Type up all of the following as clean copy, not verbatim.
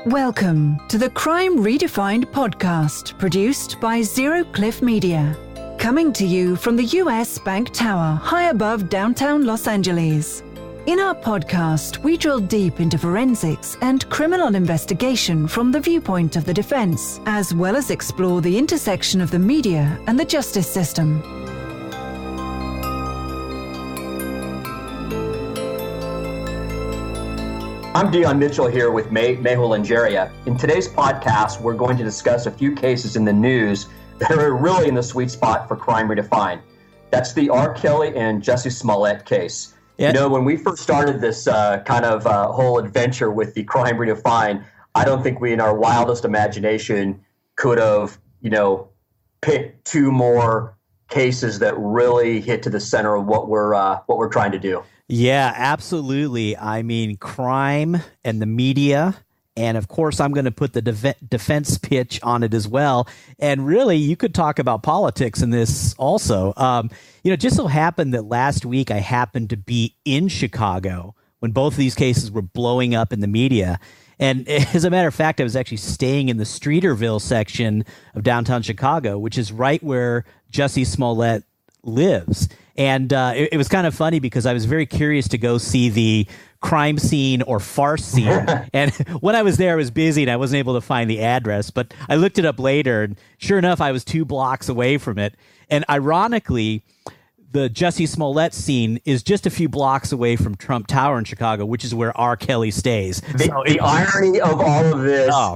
Welcome to the Crime Redefined podcast, produced by Zero Cliff Media. Coming to you from the US Bank Tower, high above downtown Los Angeles. In our podcast, we drill deep into forensics and criminal investigation from the viewpoint of the defense, as well as explore the intersection of the media and the justice system. I'm Dion Mitchell here with Mehul Anjaria. In today's podcast, we're going to discuss a few cases in the news that are really in the sweet spot for Crime Redefined. That's the R.Kelly and Jussie Smollett case. Yeah. You know, when we first started this whole adventure with the Crime Redefined, I don't think we, in our wildest imagination, could have, picked two more cases that really hit to the center of what we're trying to do. Yeah, absolutely. I mean, crime and the media. And of course, I'm going to put the defense pitch on it as well. And really, you could talk about politics in this also. It just so happened that last week I happened to be in Chicago when both of these cases were blowing up in the media. And as a matter of fact, I was actually staying in the Streeterville section of downtown Chicago, which is right where Jussie Smollett lives. And it was kind of funny because I was very curious to go see the crime scene or farce scene. And when I was there, I was busy and I wasn't able to find the address. But I looked it up later, and sure enough, I was 2 blocks away from it. And ironically, the Jussie Smollett scene is just a few blocks away from Trump Tower in Chicago, which is where R.Kelly stays. The irony of all of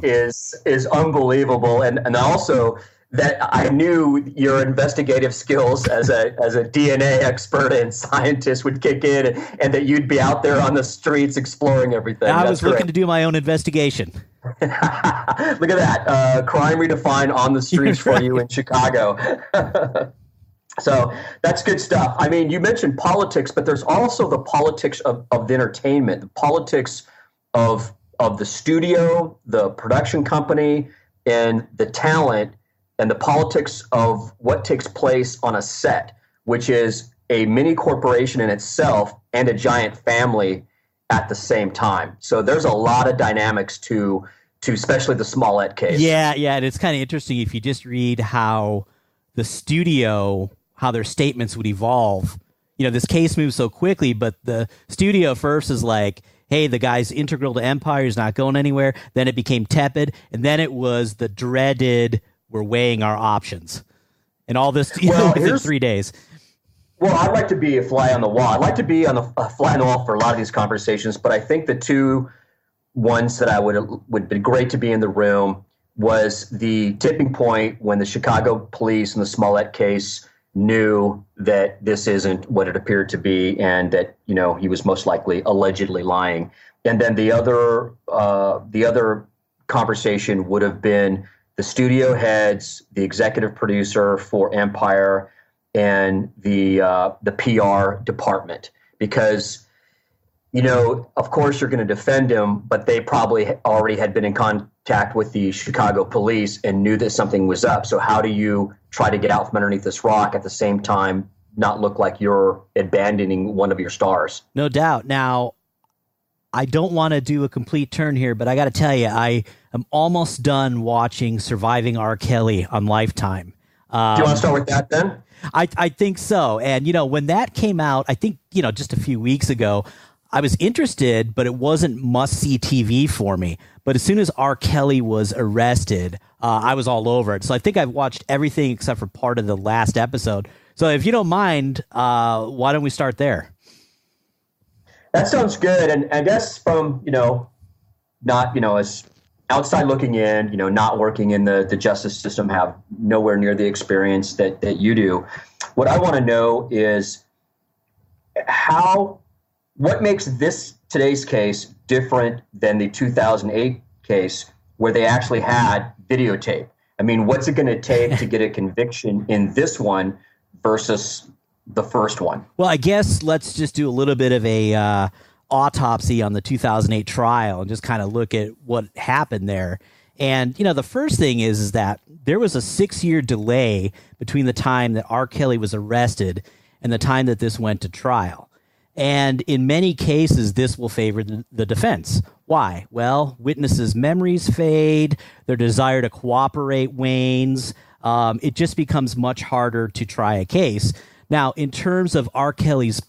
this is unbelievable. And also that I knew your investigative skills as a DNA expert and scientist would kick in, and that you'd be out there on the streets exploring everything. I was looking to do my own investigation. Look at that. Crime Redefined on the streets for you in Chicago. So that's good stuff. I mean, you mentioned politics, but there's also the politics of the entertainment, the politics of the studio, the production company, and the talent, and the politics of what takes place on a set, which is a mini corporation in itself and a giant family at the same time. So there's a lot of dynamics to especially the Smollett case. Yeah, and it's kind of interesting if you just read how the studio, how their statements would evolve. This case moves so quickly, but the studio first is like, hey, the guy's integral to Empire, he's not going anywhere. Then it became tepid, and then it was the dreaded, we're weighing our options, and all this within 3 days. Well, I'd like to be a fly on the wall. I'd like to be a fly on the wall for a lot of these conversations, but I think the two ones that I would be great to be in the room was the tipping point when the Chicago police in the Smollett case knew that this isn't what it appeared to be, and that he was most likely allegedly lying. And then the other conversation would have been the studio heads, the executive producer for Empire, and the PR department, because of course you're going to defend him, but they probably already had been in contact with the Chicago police and knew that something was up. So how do you try to get out from underneath this rock at the same time not look like you're abandoning one of your stars? No doubt. Now, I don't want to do a complete turn here, but I got to tell you, I am almost done watching Surviving R.Kelly on Lifetime. Do you want to start with that then? I think so. And, when that came out, I think, just a few weeks ago, I was interested, but it wasn't must-see TV for me. But as soon as R.Kelly was arrested, I was all over it. So I think I've watched everything except for part of the last episode. So if you don't mind, why don't we start there? That sounds good. And I guess from, not, as outside looking in, not working in the justice system, have nowhere near the experience that you do. What I want to know is what makes today's case different than the 2008 case where they actually had videotape? I mean, what's it going to take to get a conviction in this one versus the first one? Well, I guess let's just do a little bit of a autopsy on the 2008 trial and just kind of look at what happened there. And, the first thing is that there was a 6-year delay between the time that R. Kelly was arrested and the time that this went to trial. And in many cases, this will favor the defense. Why? Well, witnesses' memories fade, their desire to cooperate wanes. It just becomes much harder to try a case. Now, in terms of R. Kelly's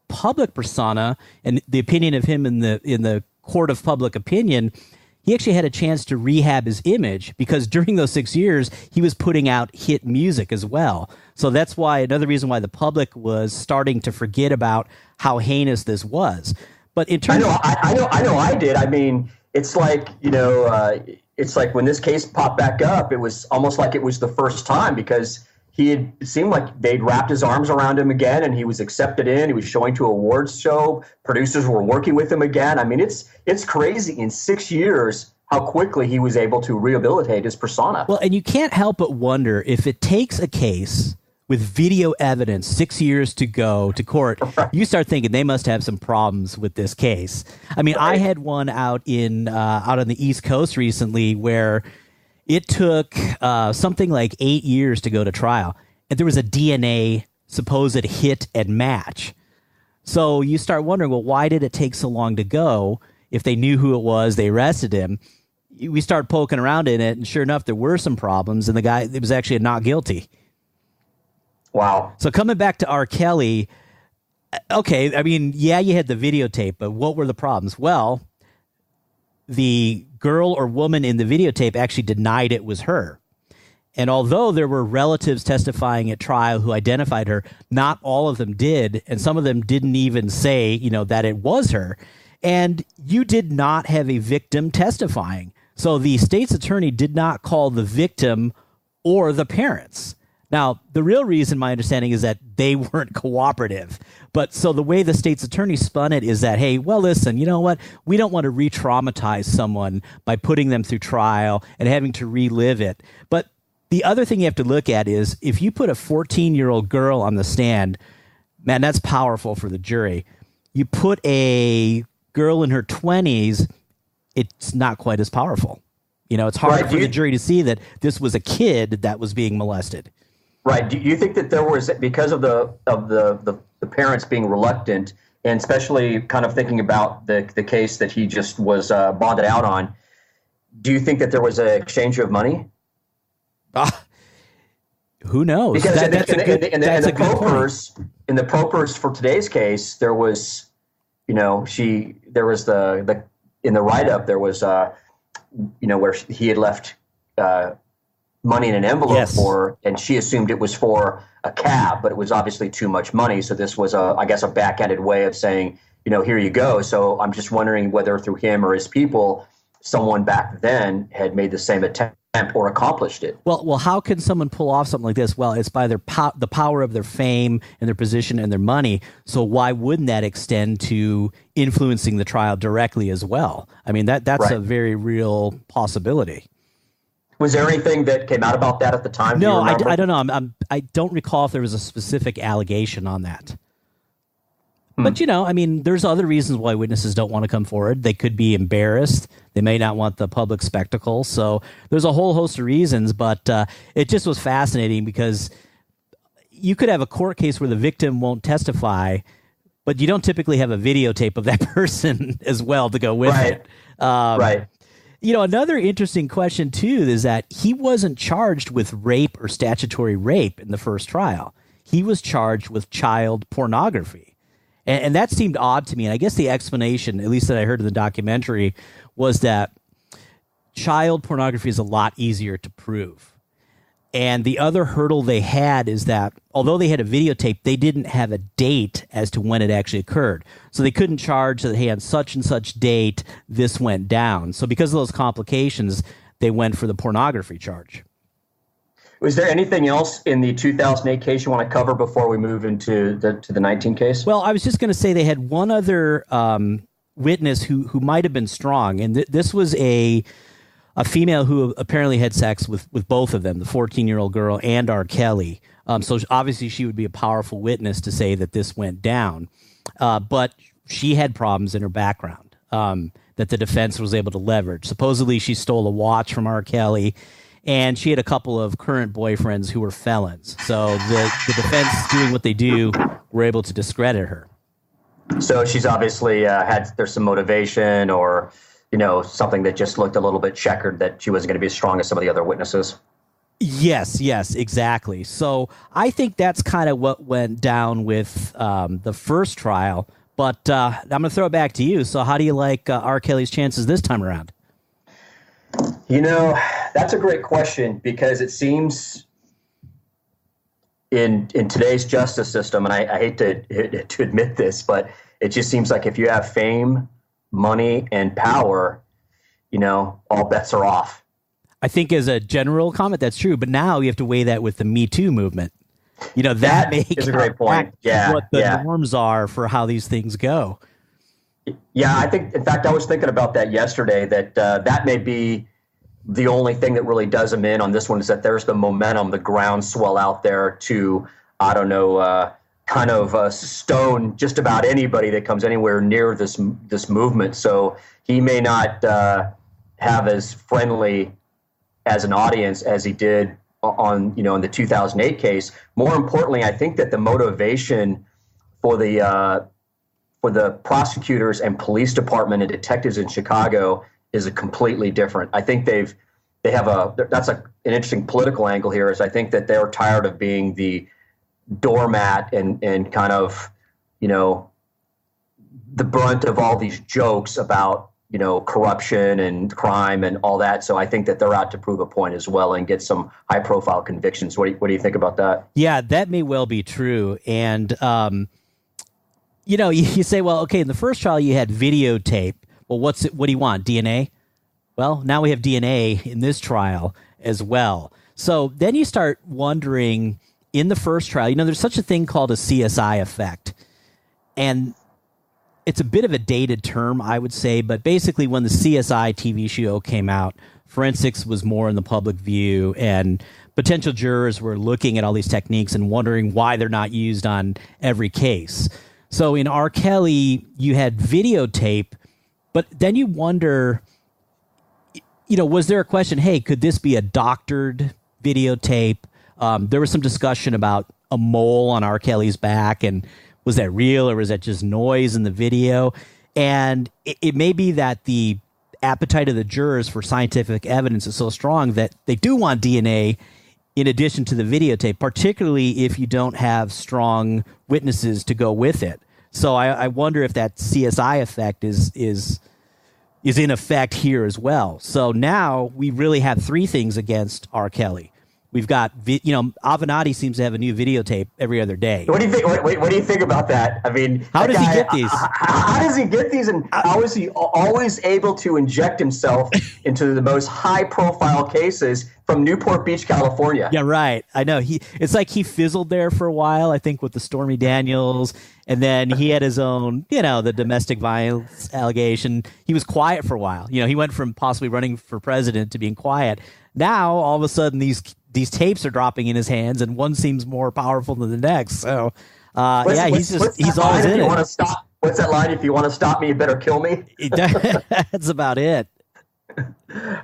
public persona and the opinion of him in the court of public opinion, he actually had a chance to rehab his image because during those 6 years, he was putting out hit music as well. So that's why another reason why the public was starting to forget about how heinous this was. But in terms I did. I mean, it's like, it's like when this case popped back up, it was almost like it was the first time because it seemed like they'd wrapped his arms around him again and he was accepted in. He was showing to awards show. Producers were working with him again. I mean, it's crazy in 6 years how quickly he was able to rehabilitate his persona. Well, and you can't help but wonder if it takes a case with video evidence, 6 years to go to court, you start thinking they must have some problems with this case. I mean, right. I had one out on the East Coast recently where it took something like 8 years to go to trial, and there was a DNA supposed hit and match. So you start wondering, well, why did it take so long to go? If they knew who it was, they arrested him. We start poking around in it, and sure enough, there were some problems, and the guy it was actually a not guilty. Wow. So coming back to R. Kelly, okay, I mean, yeah, you had the videotape, but what were the problems? Well, the girl or woman in the videotape actually denied it was her. And although there were relatives testifying at trial who identified her, not all of them did, and some of them didn't even say, that it was her. And you did not have a victim testifying. So the state's attorney did not call the victim or the parents. Now, the real reason, my understanding, is that they weren't cooperative. But so the way the state's attorney spun it is that, hey, well, listen, you know what? We don't want to re-traumatize someone by putting them through trial and having to relive it. But the other thing you have to look at is if you put a 14-year-old girl on the stand, man, that's powerful for the jury. You put a girl in her 20s, it's not quite as powerful. It's hard for the jury to see that this was a kid that was being molested. Right. Do you think that there was, because of the parents being reluctant, and especially kind of thinking about the case that he just was bonded out on, do you think that there was an exchange of money? Who knows? Because in the propers for today's case, there was, in the write-up there was, where he had left money in an envelope for her, and she assumed it was for a cab, but it was obviously too much money. So this was a backhanded way of saying, here you go. So I'm just wondering whether through him or his people, someone back then had made the same attempt or accomplished it. Well, how can someone pull off something like this? Well, it's by the power of their fame and their position and their money. So why wouldn't that extend to influencing the trial directly as well? I mean, that's right. A very real possibility. Was there anything that came out about that at the time? No, I don't know. I don't recall if there was a specific allegation on that. But, there's other reasons why witnesses don't want to come forward. They could be embarrassed. They may not want the public spectacle. So there's a whole host of reasons, but it just was fascinating because you could have a court case where the victim won't testify, but you don't typically have a videotape of that person as well to go with it. Right. Another interesting question, too, is that he wasn't charged with rape or statutory rape in the first trial. He was charged with child pornography. And that seemed odd to me. And I guess the explanation, at least that I heard in the documentary, was that child pornography is a lot easier to prove. And the other hurdle they had is that although they had a videotape, they didn't have a date as to when it actually occurred. So they couldn't charge that, hey, on such and such date, this went down. So because of those complications, they went for the pornography charge. Was there anything else in the 2008 case you want to cover before we move into the 19 case? Well, I was just going to say they had one other witness who might have been strong, and this was a female who apparently had sex with both of them, the 14-year-old girl and R. Kelly. So obviously she would be a powerful witness to say that this went down. But she had problems in her background that the defense was able to leverage. Supposedly she stole a watch from R. Kelly, and she had a couple of current boyfriends who were felons. So the defense, doing what they do, were able to discredit her. So she's obviously there's some motivation or, something that just looked a little bit checkered, that she wasn't going to be as strong as some of the other witnesses. Yes, exactly. So I think that's kind of what went down with the first trial. But I'm going to throw it back to you. So how do you like R. Kelly's chances this time around? That's a great question, because it seems in today's justice system, and I hate to admit this, but it just seems like if you have fame, money, and power, all bets are off. I think as a general comment, that's true. But now you have to weigh that with the Me Too movement. That is a great point. Yeah, what the norms are for how these things go. Yeah, I think, in fact, I was thinking about that yesterday, that that may be the only thing that really does them in on this one, is that there's the momentum, the groundswell out there to, I don't know, kind of stone just about anybody that comes anywhere near this movement. So he may not have as friendly as an audience as he did on, in the 2008 case. More importantly, I think that the motivation for the prosecutors and police department and detectives in Chicago is a completely different. I think that's an interesting political angle here, is I think that they're tired of being the doormat and kind of, the brunt of all these jokes about, corruption and crime and all that. So I think that they're out to prove a point as well and get some high profile convictions. What do you think about that? Yeah, that may well be true. And, you say, well, okay, in the first trial you had videotape. Well, what do you want? DNA? Well, now we have DNA in this trial as well. So then you start wondering, in the first trial, there's such a thing called a CSI effect. And it's a bit of a dated term, I would say, but basically when the CSI TV show came out, forensics was more in the public view, and potential jurors were looking at all these techniques and wondering why they're not used on every case. So in R. Kelly, you had videotape, but then you wonder, was there a question, hey, could this be a doctored videotape? There was some discussion about a mole on R. Kelly's back, and was that real, or was that just noise in the video? And it may be that the appetite of the jurors for scientific evidence is so strong that they do want DNA in addition to the videotape, particularly if you don't have strong witnesses to go with it. So I wonder if that CSI effect is in effect here as well. So now we really have three things against R. Kelly. We've got, Avenatti seems to have a new videotape every other day. What do you think? What do you think about that? I mean, how does he get these? How does he get these, and how is he always able to inject himself into the most high-profile cases from Newport Beach, California? Yeah, right. I know. It's like he fizzled there for a while, I think, with the Stormy Daniels, and then he had his own, the domestic violence allegation. He was quiet for a while. He went from possibly running for president to being quiet. Now, all of a sudden, these tapes are dropping in his hands, and one seems more powerful than the next. So, he's always in it. What's that line? If you want to stop me, you better kill me. That's about it.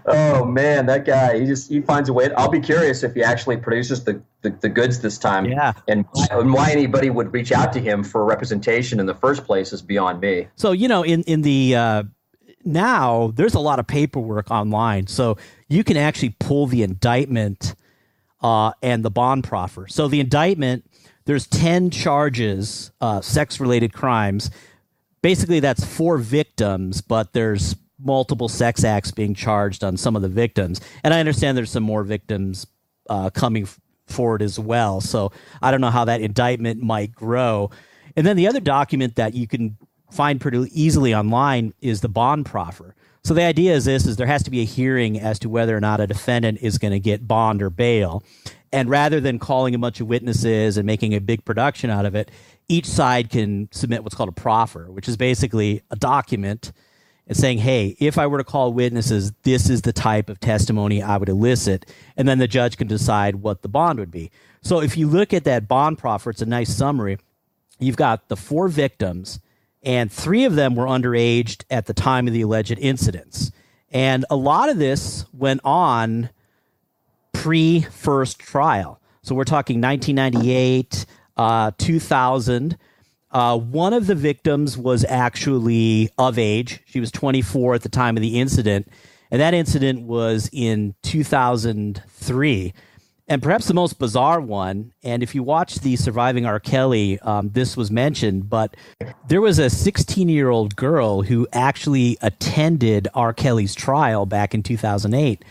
Oh man, that guy, he finds a way. I'll be curious if he actually produces the goods this time. Yeah. And why anybody would reach out to him for representation in the first place is beyond me. So, in the now there's a lot of paperwork online, so you can actually pull the indictment and the bond proffer. So the indictment, there's 10 charges, sex-related crimes. Basically, that's 4 victims, but there's multiple sex acts being charged on some of the victims. And I understand there's some more victims coming forward as well. So I don't know how that indictment might grow. And then the other document that you can find pretty easily online is the bond proffer. So the idea is there has to be a hearing as to whether or not a defendant is going to get bond or bail. And rather than calling a bunch of witnesses and making a big production out of it, each side can submit what's called a proffer, which is basically a document and saying, hey, if I were to call witnesses, this is the type of testimony I would elicit. And then the judge can decide what the bond would be. So if you look at that bond proffer, it's a nice summary. You've got the 4 victims, and 3 of them were underage at the time of the alleged incidents. And a lot of this went on pre-first trial. So we're talking 1998, 2000. One of the victims was actually of age. She was 24 at the time of the incident, and that incident was in 2003. And perhaps the most bizarre one, and if you watch the Surviving R.Kelly, this was mentioned, but there was a 16-year-old girl who actually attended R.Kelly's trial back in 2008.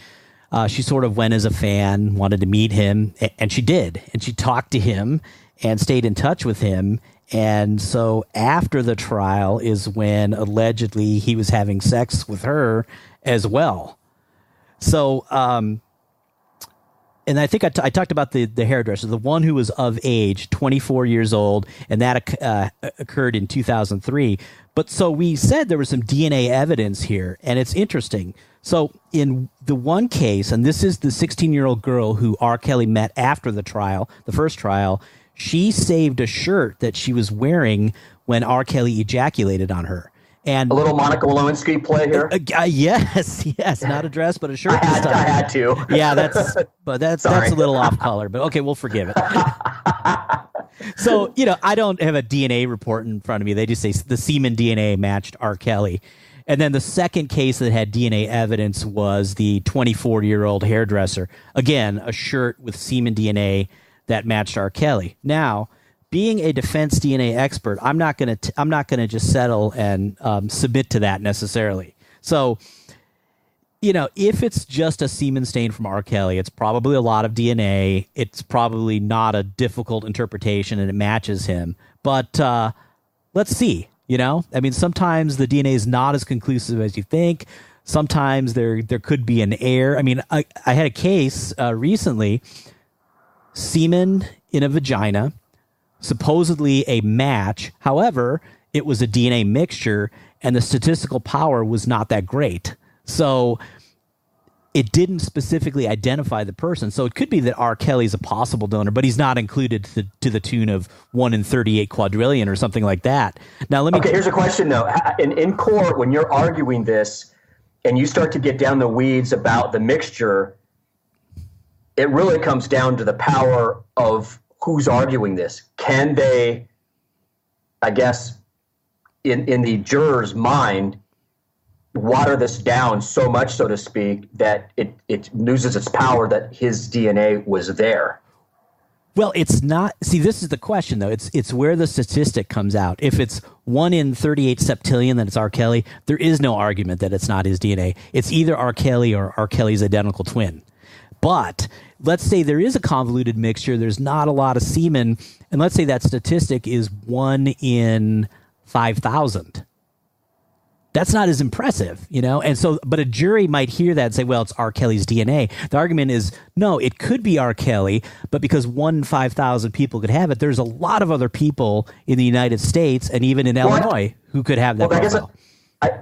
She sort of went as a fan, wanted to meet him, and she did. And she talked to him and stayed in touch with him. And so after the trial is when allegedly he was having sex with her as well. So, and I think I talked about the hairdresser, the one who was of age, 24 years old, and that occurred in 2003. But so we said there was some DNA evidence here, and it's interesting. So in the one case, and this is the 16-year-old girl who R. Kelly met after the trial, the first trial, she saved a shirt that she was wearing when R. Kelly ejaculated on her. And a little Monica Lewinsky play here. Yes, not a dress, but a shirt. I had to. Yeah, that's a little off color, but okay, we'll forgive it. So, I don't have a DNA report in front of me. They just say the semen DNA matched R. Kelly. And then the second case that had DNA evidence was the 24-year-old hairdresser. Again, a shirt with semen DNA that matched R. Kelly. Now, being a defense DNA expert, I'm not going to just settle and submit to that necessarily. So, if it's just a semen stain from R. Kelly, it's probably a lot of DNA. It's probably not a difficult interpretation, and it matches him. But let's see. Sometimes the DNA is not as conclusive as you think. Sometimes there could be an error. I had a case recently, semen in a vagina, supposedly a match. However, it was a DNA mixture, and the statistical power was not that great. So it didn't specifically identify the person. So it could be that R. Kelly's a possible donor, but he's not included to the tune of 1 in 38 quadrillion or something like that. Now, here's a question, though. In court, when you're arguing this and you start to get down the weeds about the mixture, it really comes down to the power of who's arguing this. Can they, I guess, in the juror's mind, water this down so much, so to speak, that it loses its power that his DNA was there? Well, it's not. See, this is the question, though. It's where the statistic comes out. If it's 1 in 38 septillion that it's R. Kelly, there is no argument that it's not his DNA. It's either R. Kelly or R. Kelly's identical twin. But let's say there is a convoluted mixture, there's not a lot of semen, and let's say that statistic is 1 in 5,000. That's not as impressive, And so, but a jury might hear that and say, well, it's R. Kelly's DNA. The argument is, no, it could be R. Kelly, but because 1 in 5,000 people could have it, there's a lot of other people in the United States and even in Illinois who could have that profile.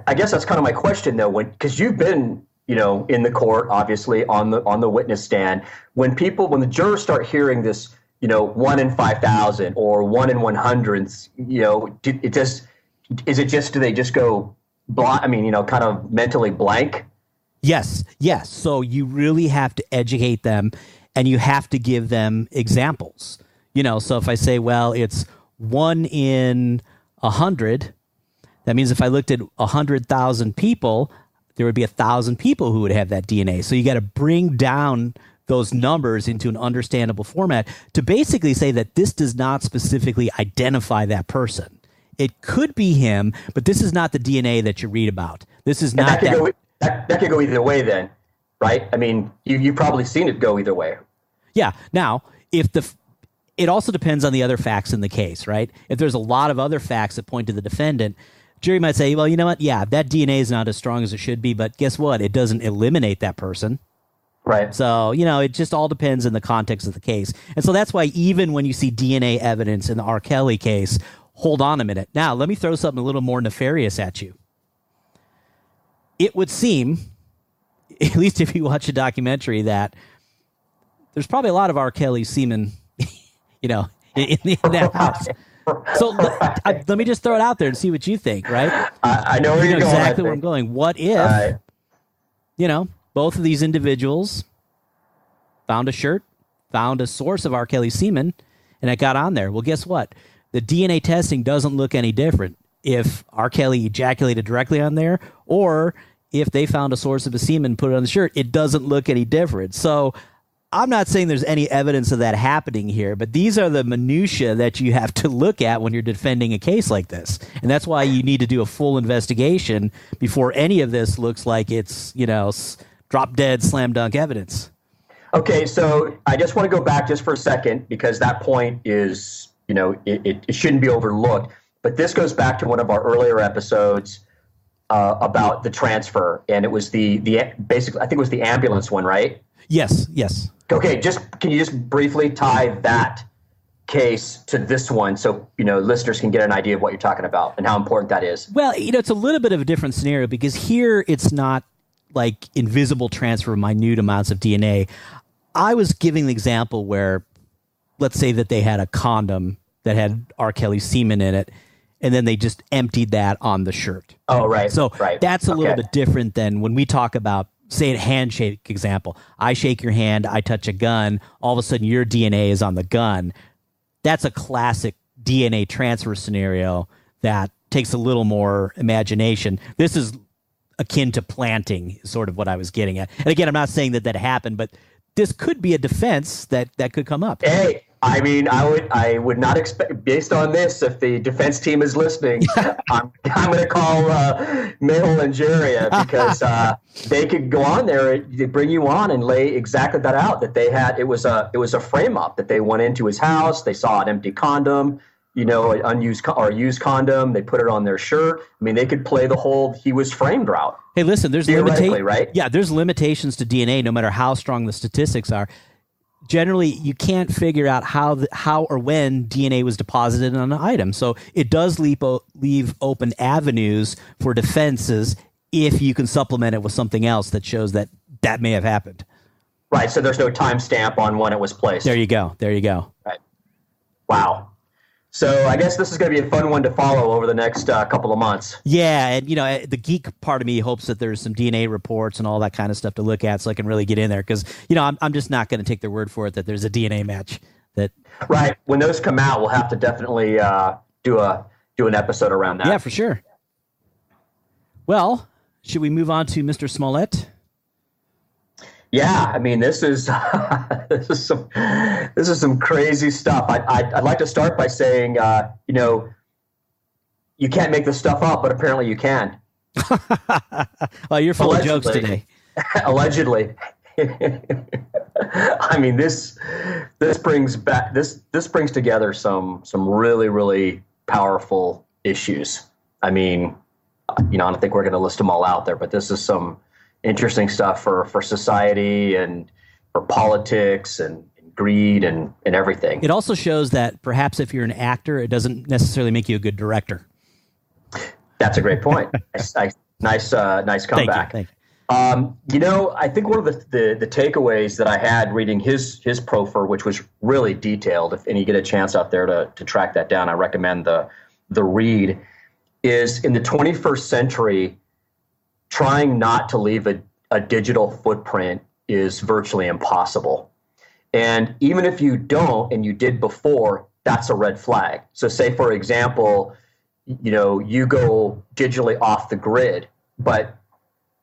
I guess that's kind of my question, though, because you've been in the court, obviously on the witness stand, when the jurors start hearing this, 1 in 5,000 or 1 in 100, do they just go blind? Kind of mentally blank? Yes. So you really have to educate them, and you have to give them examples. So if I say, well, it's 1 in 100, that means if I looked at 100,000 people, there would be 1,000 people who would have that DNA. So you got to bring down those numbers into an understandable format to basically say that this does not specifically identify that person. It could be him, but this is not the DNA that you read about. This is not that could go either way then, right? You've probably seen it go either way. Yeah. Now, it also depends on the other facts in the case, right? If there's a lot of other facts that point to the defendant, jury might say, well, you know what? Yeah, that DNA is not as strong as it should be, but guess what? It doesn't eliminate that person. Right. So, it just all depends in the context of the case. And so that's why even when you see DNA evidence in the R. Kelly case, hold on a minute. Now, let me throw something a little more nefarious at you. It would seem, at least if you watch a documentary, that there's probably a lot of R. Kelly semen, in that house. So let me just throw it out there and see what you think, right? I know where you're going. Exactly where I'm going. What if, both of these individuals found a shirt, found a source of R. Kelly semen, and it got on there? Well, guess what? the DNA testing doesn't look any different if R.Kelly ejaculated directly on there, or if they found a source of a semen and put it on the shirt. It doesn't look any different. So I'm not saying there's any evidence of that happening here, but these are the minutia that you have to look at when you're defending a case like this. And that's why you need to do a full investigation before any of this looks like it's, drop dead slam dunk evidence. Okay, so I just want to go back just for a second, because that point is, it shouldn't be overlooked. But this goes back to one of our earlier episodes about the transfer, and it was the basically, I think it was the ambulance one, right? Yes. Okay, can you just briefly tie that case to this one so, listeners can get an idea of what you're talking about and how important that is? Well, it's a little bit of a different scenario, because here it's not like invisible transfer of minute amounts of DNA. I was giving the example where, let's say that they had a condom that had R. Kelly's semen in it, and then they just emptied that on the shirt. Oh, right. So right. That's a little bit different than when we talk about, say, a handshake example. I shake your hand, I touch a gun, all of a sudden your DNA is on the gun. That's a classic DNA transfer scenario that takes a little more imagination. This is akin to planting, sort of what I was getting at. And again, I'm not saying that happened, but this could be a defense that could come up. Hey, I mean, I would not expect, based on this, if the defense team is listening, I'm going to call Mehul and Anjaria, because they could go on there, they bring you on and lay exactly that out, that they had, it was a frame up, that they went into his house, they saw an empty condom, an unused or used condom, they put it on their shirt. I mean, they could play the whole he was framed route. Hey, listen, there's right? Yeah, there's limitations to DNA, no matter how strong the statistics are. Generally, you can't figure out how or when DNA was deposited on an item. So it does leave open avenues for defenses if you can supplement it with something else that shows that may have happened. Right. So there's no timestamp on when it was placed. There you go. Right. Wow. So I guess this is going to be a fun one to follow over the next couple of months. Yeah, and the geek part of me hopes that there's some DNA reports and all that kind of stuff to look at, so I can really get in there, because I'm just not going to take their word for it that there's a DNA match. Right. When those come out, we'll have to definitely do an episode around that. Yeah, for sure. Well, should we move on to Mr. Smollett? Yeah, I mean, this is some crazy stuff. I'd like to start by saying, you can't make this stuff up, but apparently you can. Well, you're full of jokes today. Allegedly. I mean, this brings together some really, really powerful issues. I mean, I don't think we're going to list them all out there, but this is some interesting stuff for society and for politics and greed and everything. It also shows that perhaps if you're an actor, it doesn't necessarily make you a good director. That's a great point. Nice comeback. Thank you. I think one of the takeaways that I had reading his proffer, which was really detailed, if any get a chance out there to track that down, I recommend the read, is in the 21st century, trying not to leave a digital footprint is virtually impossible. And even if you don't, and you did before, that's a red flag. So say, for example, you go digitally off the grid, but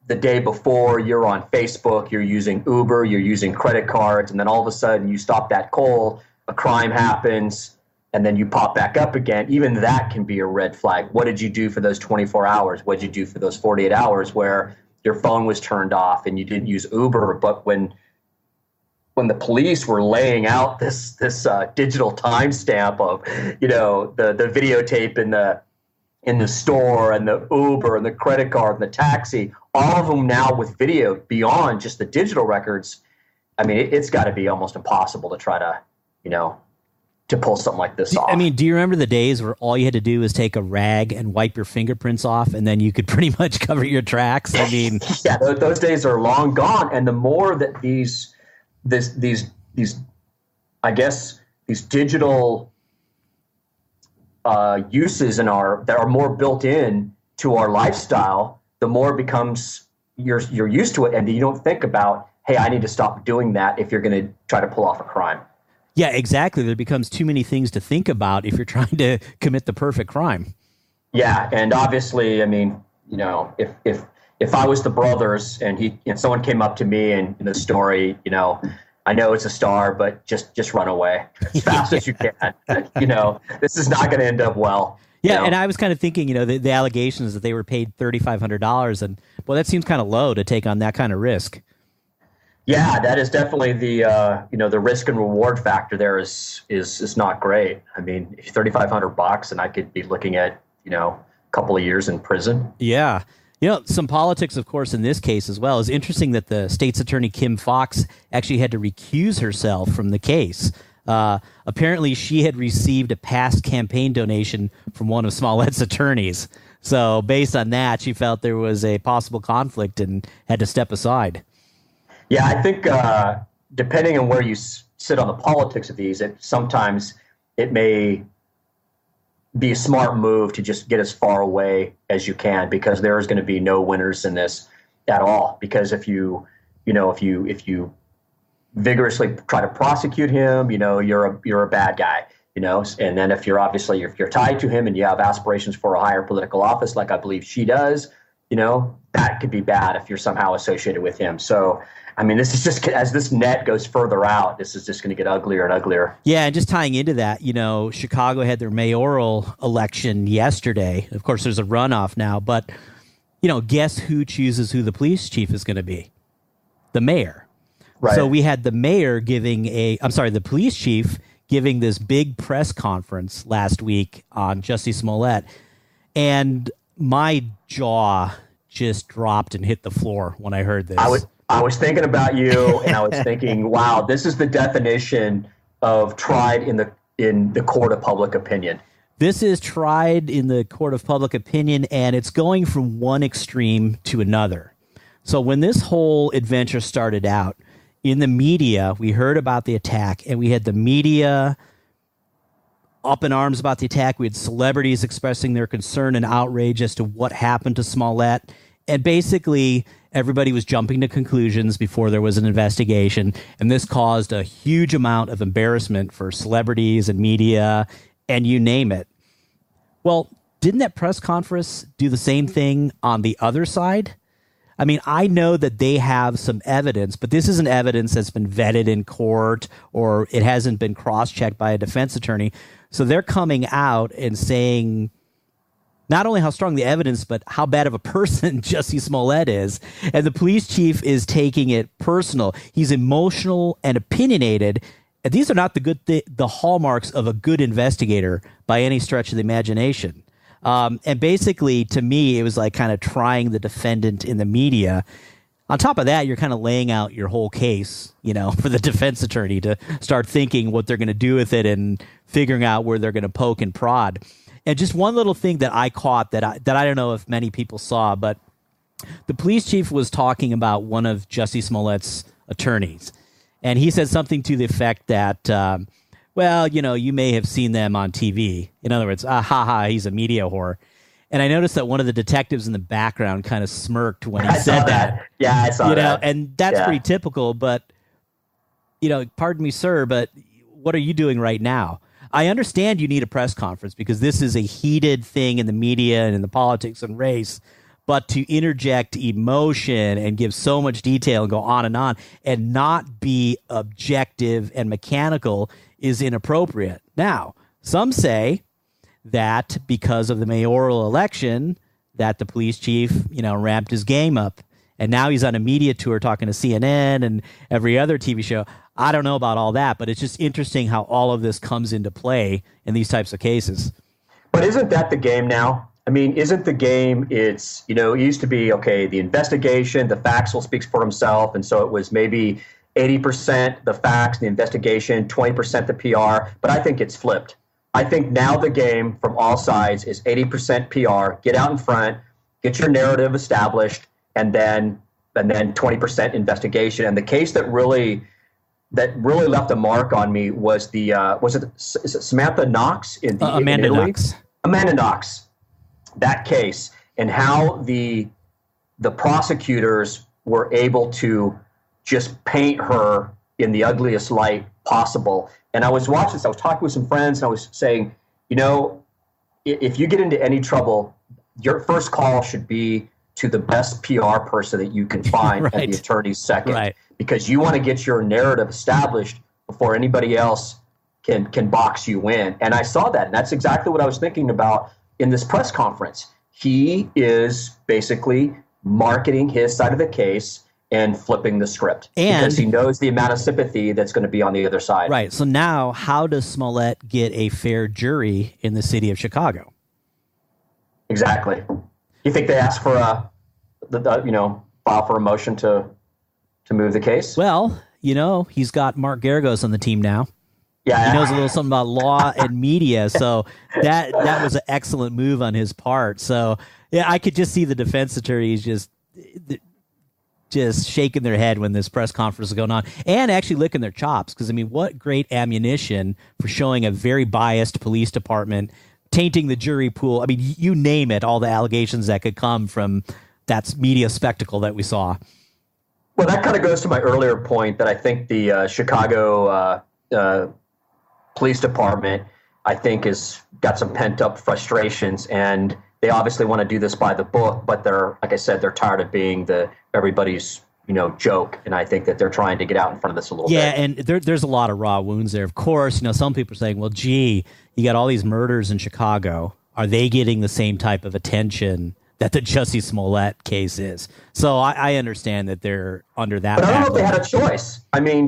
the day before you're on Facebook, you're using Uber, you're using credit cards, and then all of a sudden you stop that cold, a crime happens, and then you pop back up again. Even that can be a red flag. What did you do for those 24 hours? What did you do for those 48 hours where your phone was turned off and you didn't use Uber? But when the police were laying out this digital timestamp of, the videotape in the store and the Uber and the credit card and the taxi, all of them now with video beyond just the digital records, I mean, it's got to be almost impossible to try to, to pull something like this off. I mean, do you remember the days where all you had to do was take a rag and wipe your fingerprints off, and then you could pretty much cover your tracks? I mean, yeah, those days are long gone. And the more that these digital uses that are more built in to our lifestyle, the more it becomes you're used to it, and you don't think about, hey, I need to stop doing that if you're going to try to pull off a crime. Yeah, exactly. There becomes too many things to think about if you're trying to commit the perfect crime. Yeah, and obviously, I mean, if I was the brothers and someone came up to me and in the story, I know it's a star, but just run away as fast as you can. This is not going to end up well. Yeah, and I was kind of thinking, the allegations that they were paid $3,500, and well, that seems kind of low to take on that kind of risk. Yeah, that is definitely the risk and reward factor there is not great. I mean, $3,500 and I could be looking at a couple of years in prison. Yeah. Some politics, of course, in this case as well. It's interesting that the state's attorney, Kim Foxx, actually had to recuse herself from the case. Apparently, she had received a past campaign donation from one of Smollett's attorneys. So based on that, she felt there was a possible conflict and had to step aside. Yeah, I think depending on where you sit on the politics of these, sometimes it may be a smart move to just get as far away as you can, because there is going to be no winners in this at all. Because if you vigorously try to prosecute him, you're a bad guy, and then if you're tied to him and you have aspirations for a higher political office, like I believe she does, that could be bad if you're somehow associated with him. So, I mean, this is just, as this net goes further out, this is just going to get uglier and uglier. Yeah, and just tying into that, Chicago had their mayoral election yesterday. Of course, there's a runoff now, but, guess who chooses who the police chief is going to be? The mayor. Right. So we had the police chief giving this big press conference last week on Jussie Smollett, and my jaw just dropped and hit the floor when I heard this. I was thinking about you, and I was thinking, wow, this is the definition of tried in the court of public opinion. This is tried in the court of public opinion, and it's going from one extreme to another. So when this whole adventure started out, in the media, we heard about the attack, and we had the media up in arms about the attack. We had celebrities expressing their concern and outrage as to what happened to Smollett. And basically, everybody was jumping to conclusions before there was an investigation. And this caused a huge amount of embarrassment for celebrities and media, and you name it. Well, didn't that press conference do the same thing on the other side? I mean, I know that they have some evidence, but this isn't evidence that's been vetted in court, or it hasn't been cross-checked by a defense attorney. So they're coming out and saying not only how strong the evidence, but how bad of a person Jussie Smollett is. And the police chief is taking it personal. He's emotional and opinionated. And these are not the hallmarks of a good investigator by any stretch of the imagination. And basically, to me, it was like kind of trying the defendant in the media. On top of that, you're kind of laying out your whole case, for the defense attorney to start thinking what they're going to do with it and figuring out where they're going to poke and prod. And just one little thing that I caught that I don't know if many people saw, but the police chief was talking about one of Jussie Smollett's attorneys. And he said something to the effect that, you may have seen them on TV. In other words, he's a media whore. And I noticed that one of the detectives in the background kind of smirked when he said that. Yeah, I saw that. And that's pretty typical. But, pardon me, sir, but what are you doing right now? I understand you need a press conference because this is a heated thing in the media and in the politics and race. But to interject emotion and give so much detail and go on and not be objective and mechanical is inappropriate. Now, some say that because of the mayoral election, that the police chief, ramped his game up. And now he's on a media tour talking to CNN and every other TV show. I don't know about all that, but it's just interesting how all of this comes into play in these types of cases. But isn't that the game now? I mean, isn't the game, it used to be, okay, the investigation, the facts will speak for himself. And so it was maybe 80% the facts, the investigation, 20% the PR. But I think it's flipped. I think now the game from all sides is 80% PR. Get out in front, get your narrative established, and then 20% investigation. And the case that really left a mark on me was is it Samantha Knox in Amanda Knox. Amanda Knox. That case, and how the prosecutors were able to just paint her in the ugliest light possible. And I was watching this, I was talking with some friends, and I was saying, if you get into any trouble, your first call should be to the best PR person that you can find right. and the attorney's second, right. because you want to get your narrative established before anybody else can box you in. And I saw that, and that's exactly what I was thinking about in this press conference. He is basically marketing his side of the case and flipping the script, because he knows the amount of sympathy that's going to be on the other side. Right. So now, how does Smollett get a fair jury in the city of Chicago? Exactly. You think they asked for file for a motion to move the case? Well, he's got Mark Geragos on the team now. Yeah, he knows a little something about law and media, so that was an excellent move on his part. So yeah, I could just see the defense attorneys just shaking their head when this press conference is going on, and actually licking their chops, because what great ammunition for showing a very biased police department, tainting the jury pool. You name it, all the allegations that could come from that media spectacle that we saw. Well, that kind of goes to my earlier point that I think the Chicago police department, I think, has got some pent up frustrations, and they obviously want to do this by the book, but they're, like I said, they're tired of being everybody's joke, and I think that they're trying to get out in front of this a little bit. Yeah, and there's a lot of raw wounds there. Of course, some people are saying, well, gee, you got all these murders in Chicago. Are they getting the same type of attention that the Jussie Smollett case is? So I understand that they're under that. But I don't know if they had a choice.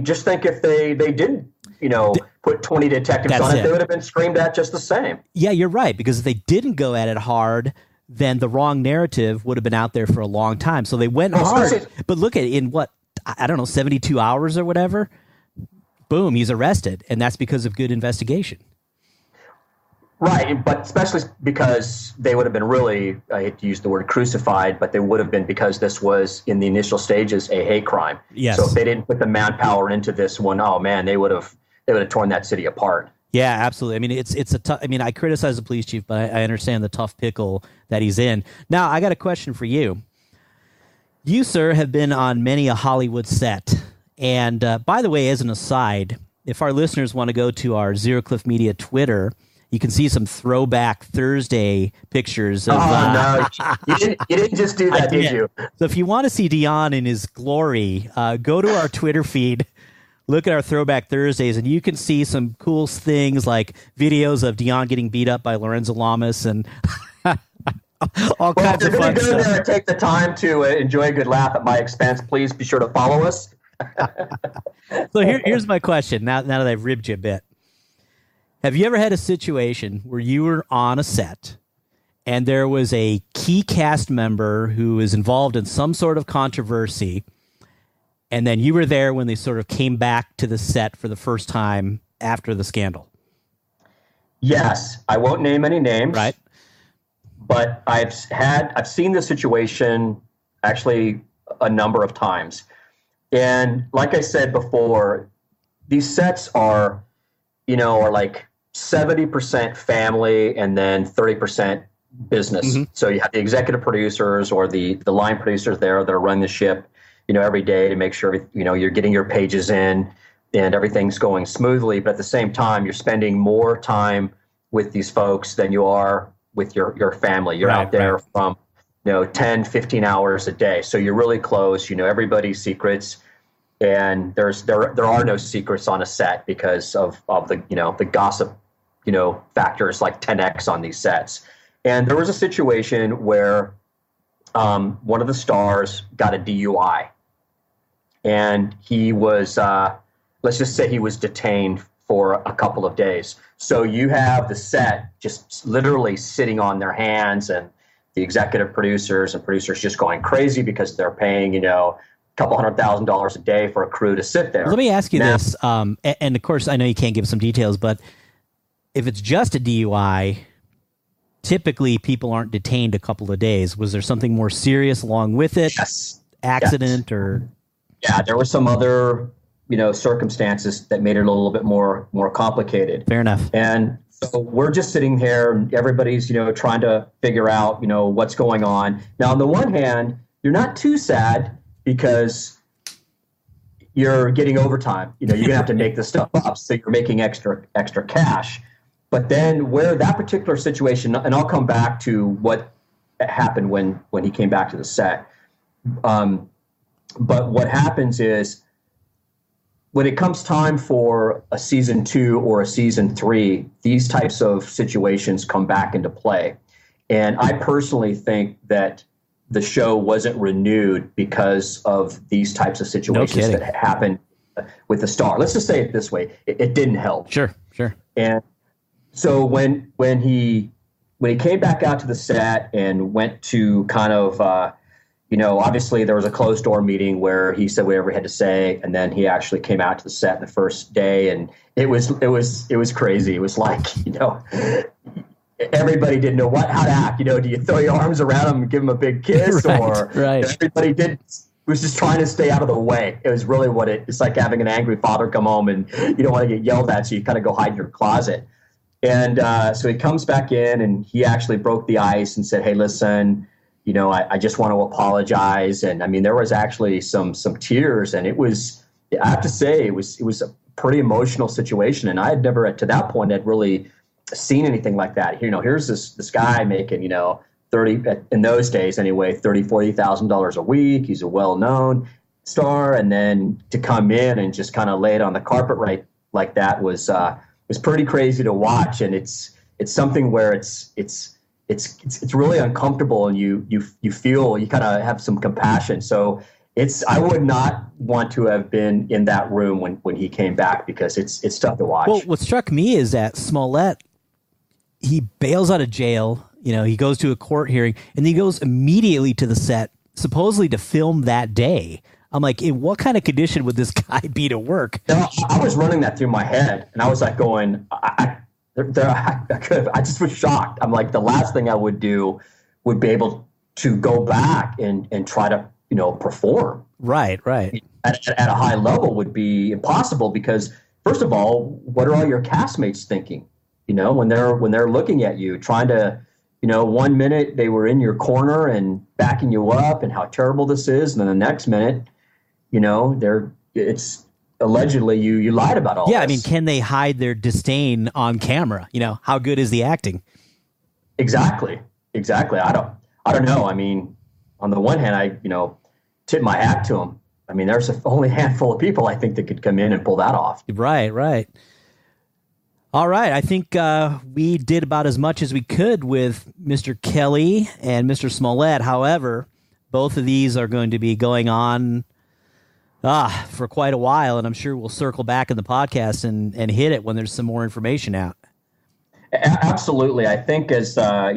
Just think if they didn't, put 20 detectives on it, they would have been screamed at just the same. Yeah, you're right, because if they didn't go at it hard, then the wrong narrative would have been out there for a long time. So they went hard. But look at it, in 72 hours or whatever, boom, he's arrested. And that's because of good investigation. Right, but especially because they would have been really, I hate to use the word crucified, but they would have been, because this was in the initial stages a hate crime. Yes. So if they didn't put the manpower into this one, oh man, they would have torn that city apart. Yeah, absolutely. It's a tough. I criticize the police chief, but I understand the tough pickle that he's in. Now, I got a question for you. You, sir, have been on many a Hollywood set, and by the way, as an aside, if our listeners want to go to our Zero Cliff Media Twitter, you can see some throwback Thursday pictures of. No, you didn't just do that, did you? So if you want to see Dion in his glory, go to our Twitter feed. Look at our Throwback Thursdays, and you can see some cool things like videos of Dion getting beat up by Lorenzo Lamas and all kinds of fun stuff. If you're going to go there and take the time to enjoy a good laugh at my expense, please be sure to follow us. So here's my question, now that I've ribbed you a bit. Have you ever had a situation where you were on a set and there was a key cast member who is involved in some sort of controversy, and then you were there when they sort of came back to the set for the first time after the scandal? Yes. I won't name any names. Right. But I've seen this situation actually a number of times. And like I said before, these sets are like 70% family and then 30% business. Mm-hmm. So you have the executive producers or the line producers there that are running the ship, every day to make sure, you're getting your pages in and everything's going smoothly. But at the same time, you're spending more time with these folks than you are with your family. You're out there from, 10, 15 hours a day. So you're really close, everybody's secrets. And there are no secrets on a set because of the gossip, factors like 10x on these sets. And there was a situation where one of the stars got a DUI. And he was, let's just say he was detained for a couple of days. So you have the set just literally sitting on their hands, and the executive producers and producers just going crazy because they're paying, couple $100,000 a day for a crew to sit there. Let me ask you this, and of course I know you can't give some details, but if it's just a DUI, typically people aren't detained a couple of days. Was there something more serious along with it? Yes. Accident or? Yeah, there were some other, circumstances that made it a little bit more complicated. Fair enough. And so we're just sitting here and everybody's, trying to figure out, what's going on. Now, on the one hand, you're not too sad because you're getting overtime. You're going to have to make this stuff up, so you're making extra cash. But then where that particular situation, and I'll come back to what happened when he came back to the set. But what happens is when it comes time for a season 2 or a season 3, these types of situations come back into play. And I personally think that the show wasn't renewed because of these types of situations that happened with the star. Let's just say it this way. It didn't help. Sure. And so when he came back out to the set and went to kind of, obviously there was a closed door meeting where he said whatever he had to say, and then he actually came out to the set the first day, and it was crazy. It was like, everybody didn't know how to act. Do you throw your arms around him and give him a big kiss, right. Everybody was just trying to stay out of the way. It was really it's like having an angry father come home and you don't want to get yelled at, so you kind of go hide in your closet. And so he comes back in, and he actually broke the ice and said, "Hey, listen, I just want to apologize." And I mean, there was actually some tears, and I have to say, it was a pretty emotional situation. And I had never, to that point, had really seen anything like that. Here's this guy making, 30 in those days anyway, $40,000 a week. He's a well-known star, and then to come in and just kind of lay it on the carpet right like that was pretty crazy to watch. And it's something where it's really uncomfortable, and you feel, you kind of have some compassion. So I would not want to have been in that room when he came back, because it's tough to watch. Well, what struck me is that Smollett, he bails out of jail. He goes to a court hearing, and he goes immediately to the set, supposedly to film that day. I'm like, in what kind of condition would this guy be to work? I was running that through my head, and I was like going, I just was shocked. I'm like, the last thing I would do would be able to go back and try to, perform. Right. At a high level would be impossible, because first of all, what are all your castmates thinking? When they're looking at you, trying to, 1 minute they were in your corner and backing you up and how terrible this is, and then the next minute, it's allegedly you lied about all this. Yeah, I mean, can they hide their disdain on camera? How good is the acting? Exactly. I don't know. I mean, on the one hand, I tip my hat to him. I mean, there's only a handful of people I think that could come in and pull that off. Right. All right, I think we did about as much as we could with Mr. Kelly and Mr. Smollett. However, both of these are going to be going on for quite a while, and I'm sure we'll circle back in the podcast and hit it when there's some more information out. Absolutely. I think as I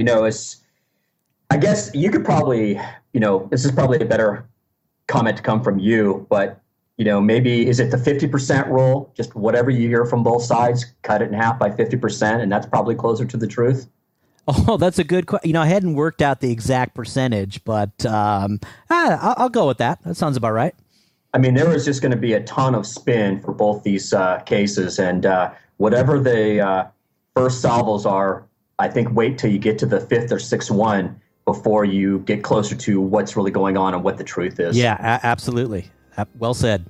guess you could probably, this is probably a better comment to come from you, but maybe is it the 50% rule? Just whatever you hear from both sides, cut it in half by 50%, and that's probably closer to the truth. Oh, that's a good question. I hadn't worked out the exact percentage, but I'll go with that. That sounds about right. I mean, there was just going to be a ton of spin for both these cases, and whatever the first salvos are, I think wait till you get to the fifth or sixth one before you get closer to what's really going on and what the truth is. Yeah, absolutely. Well said.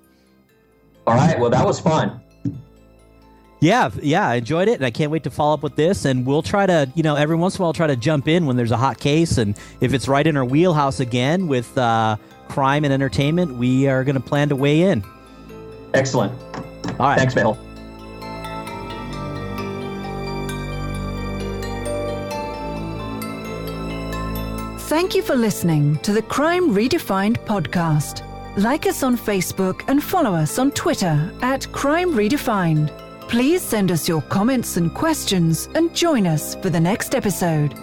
All right. Well, that was fun. Yeah, I enjoyed it, and I can't wait to follow up with this. And we'll try to, every once in a while, try to jump in when there's a hot case, and if it's right in our wheelhouse again with crime and entertainment, we are going to plan to weigh in. Excellent. All right. Thanks, Mehul. Thank you for listening to the Crime Redefined podcast. Like us on Facebook and follow us on Twitter at Crime Redefined. Please send us your comments and questions and join us for the next episode.